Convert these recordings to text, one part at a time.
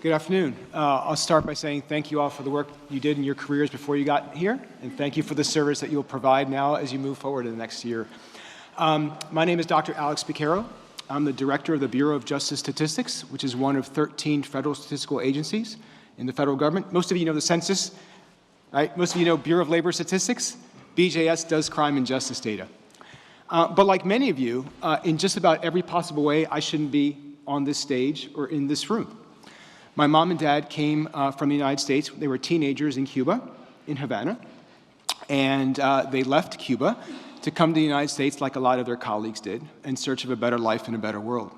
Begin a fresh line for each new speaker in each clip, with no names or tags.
Good afternoon. I'll start by saying thank you all for the work you did in your careers before you got here, and thank you for the service that you'll provide now as you move forward in the next year. My name is Dr. Alex Piquero. I'm the director of the Bureau of Justice Statistics, which is one of 13 federal statistical agencies in the federal government. Most of you know the census, right? Most of you know Bureau of Labor Statistics. BJS does crime and justice data. But like many of you, in just about every possible way, I shouldn't be on this stage or in this room. My mom and dad came from the United States. They were teenagers in Cuba, in Havana, and they left Cuba to come to the United States like a lot of their colleagues did in search of a better life and a better world.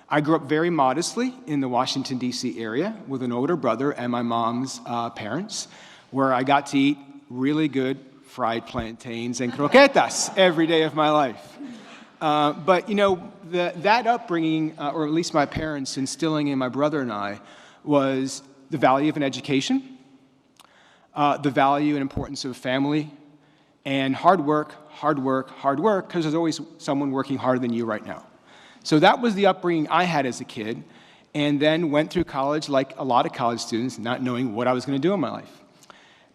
I grew up very modestly in the Washington, D.C. area with an older brother and my mom's parents, where I got to eat really good fried plantains and croquetas every day of my life. But, you know, that upbringing, or at least my parents instilling in my brother and I, was the value of an education, the value and importance of family, and hard work, because there's always someone working harder than you right now. So that was the upbringing I had as a kid, and then went through college like a lot of college students, not knowing what I was going to do in my life.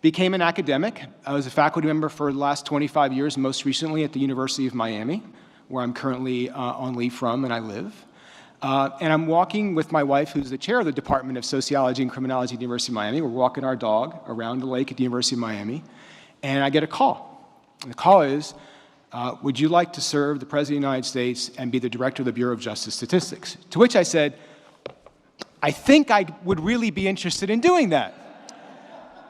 Became an academic. I was a faculty member for the last 25 years, most recently at the University of Miami, where I'm currently on leave from and I live. And I'm walking with my wife, who's the chair of the Department of Sociology and Criminology at the University of Miami. We're walking our dog around the lake at the University of Miami, and I get a call. And the call is, would you like to serve the President of the United States and be the Director of the Bureau of Justice Statistics? To which I said, I think I would really be interested in doing that.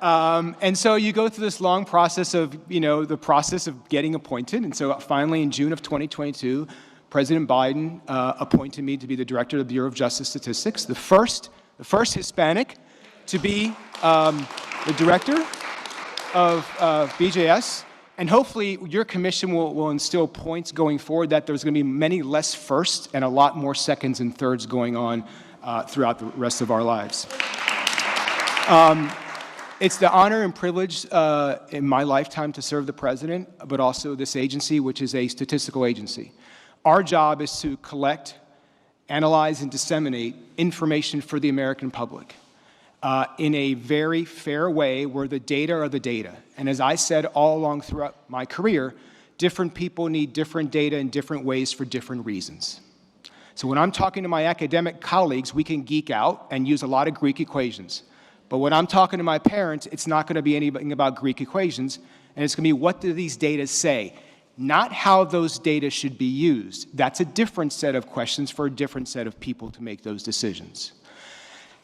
And so you go through this long process of, the process of getting appointed. And so finally, in June of 2022, President Biden appointed me to be the Director of the Bureau of Justice Statistics, the first Hispanic to be the Director of BJS. And hopefully your commission will instill points going forward that there's going to be many less firsts and a lot more seconds and thirds going on throughout the rest of our lives. It's the honor and privilege in my lifetime to serve the president, but also this agency, which is a statistical agency. Our job is to collect, analyze, and disseminate information for the American public in a very fair way where the data are the data. And as I said all along throughout my career, different people need different data in different ways for different reasons. So when I'm talking to my academic colleagues, we can geek out and use a lot of Greek equations. But when I'm talking to my parents, it's not going to be anything about Greek equations, and it's going to be what do these data say, not how those data should be used. That's a different set of questions for a different set of people to make those decisions.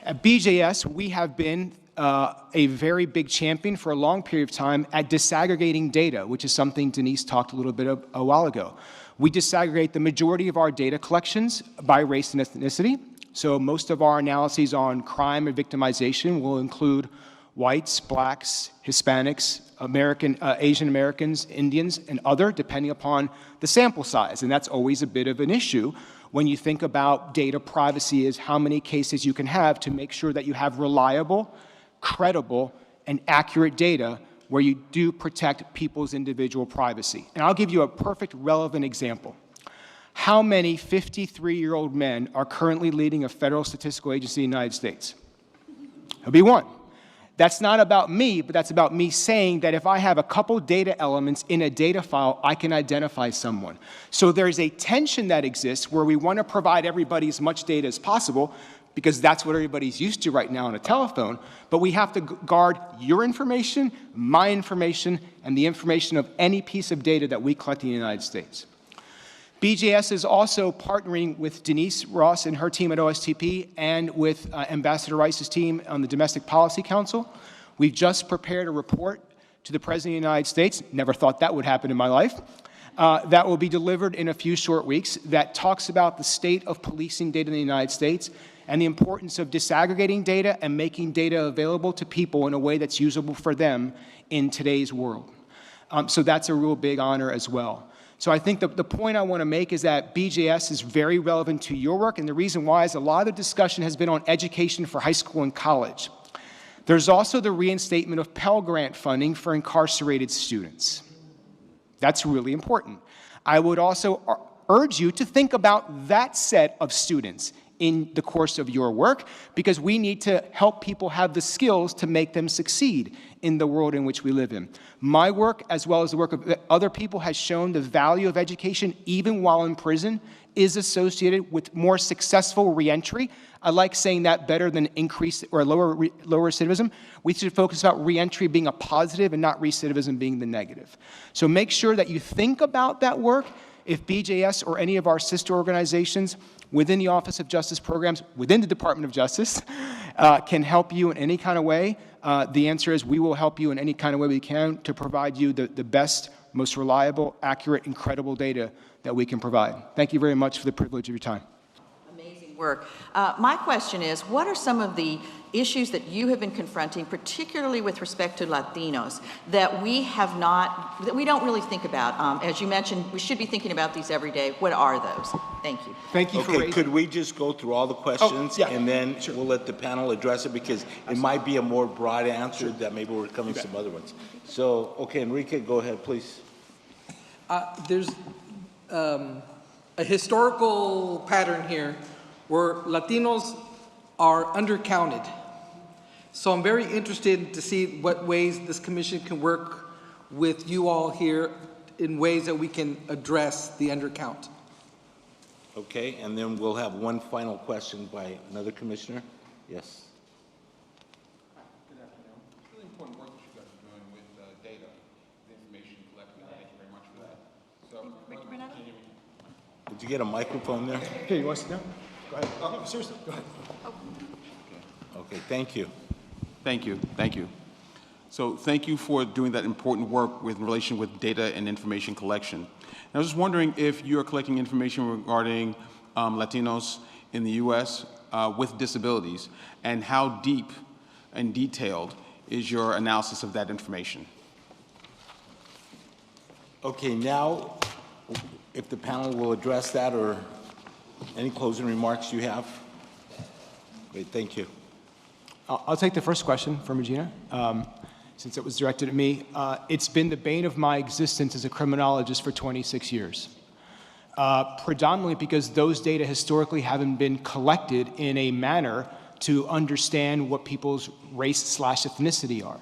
At BJS, we have been a very big champion for a long period of time at disaggregating data, which is something Denise talked a little bit a while ago. We disaggregate the majority of our data collections by race and ethnicity. So most of our analyses on crime and victimization will include whites, blacks, Hispanics, Asian Americans, Indians, and other, depending upon the sample size. And that's always a bit of an issue when you think about data privacy, is how many cases you can have to make sure that you have reliable, credible, and accurate data where you do protect people's individual privacy. And I'll give you a perfect relevant example. How many 53-year-old men are currently leading a federal statistical agency in the United States? It'll be one. That's not about me, but that's about me saying that if I have a couple data elements in a data file, I can identify someone. So there's a tension that exists where we want to provide everybody as much data as possible because that's what everybody's used to right now on a telephone, but we have to guard your information, my information, and the information of any piece of data that we collect in the United States. BJS is also partnering with Denise Ross and her team at OSTP and with Ambassador Rice's team on the Domestic Policy Council. We've just prepared a report to the President of the United States. Never thought that would happen in my life. That will be delivered in a few short weeks that talks about the state of policing data in the United States and the importance of disaggregating data and making data available to people in a way that's usable for them in today's world. So that's a real big honor as well. So I think the point I want to make is that BJS is very relevant to your work, and the reason why is a lot of the discussion has been on education for high school and college. There's also the reinstatement of Pell Grant funding for incarcerated students. That's really important. I would also urge you to think about that set of students in the course of your work, because we need to help people have the skills to make them succeed in the world in which we live in. My work, as well as the work of other people, has shown the value of education, even while in prison, is associated with more successful reentry. I like saying that better than increase or lower recidivism. We should focus about reentry being a positive and not recidivism being the negative. So make sure that you think about that work. If BJS or any of our sister organizations within the Office of Justice Programs, within the Department of Justice, can help you in any kind of way, the answer is we will help you in any kind of way we can to provide you the best, most reliable, accurate, and credible data that we can provide. Thank you very much for the privilege of your time.
Amazing work. My question is, what are some of the issues that you have been confronting, particularly with respect to Latinos, that we don't really think about? As you mentioned, we should be thinking about these every day. What are those? Thank you.
Thank you for
raising. Could we just go through all the questions
yeah.
and then we'll let the panel address it, because it might be a more broad answer that maybe we're coming to some other ones. So, okay, Enrique, go ahead, please.
There's a historical pattern here where Latinos are undercounted. So I'm very interested to see what ways this commission can work with you all here in ways that we can address the undercount.
Okay, and then we'll have one final question by another commissioner. Yes.
Good afternoon. It's really important work that you guys are doing with data, the information collected. Thank you very much for that. So,
Did you get a microphone there?
Okay, you want to sit down? Go ahead. No, seriously, go ahead.
Okay, thank you.
thank you. Thank you. So thank you for doing that important work in relation with data and information collection. And I was just wondering if you're collecting information regarding Latinos in the U.S. With disabilities, and how deep and detailed is your analysis of that information?
Okay, now, if the panel will address that, or any closing remarks you have? Great, thank you.
I'll take the first question from Regina, since it was directed at me. It's been the bane of my existence as a criminologist for 26 years. Predominantly because those data historically haven't been collected in a manner to understand what people's race/ethnicity are.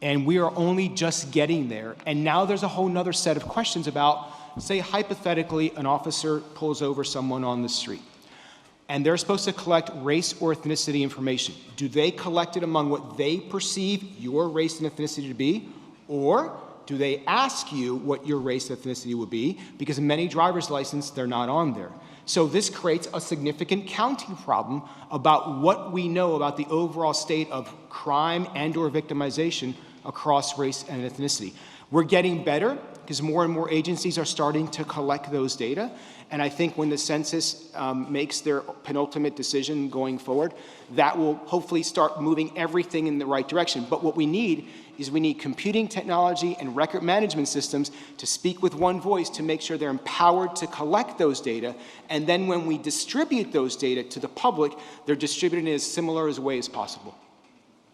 And we are only just getting there. And now there's a whole nother set of questions about, say hypothetically, an officer pulls over someone on the street, and they're supposed to collect race or ethnicity information. Do they collect it among what they perceive your race and ethnicity to be, or do they ask you what your race and ethnicity would be? Because in many driver's licenses, they're not on there. So this creates a significant counting problem about what we know about the overall state of crime and or victimization across race and ethnicity. We're getting better because more and more agencies are starting to collect those data. And I think when the census makes their penultimate decision going forward, that will hopefully start moving everything in the right direction. But what we need is we need computing technology and record management systems to speak with one voice to make sure they're empowered to collect those data. And then when we distribute those data to the public, they're distributed in as similar a way as possible.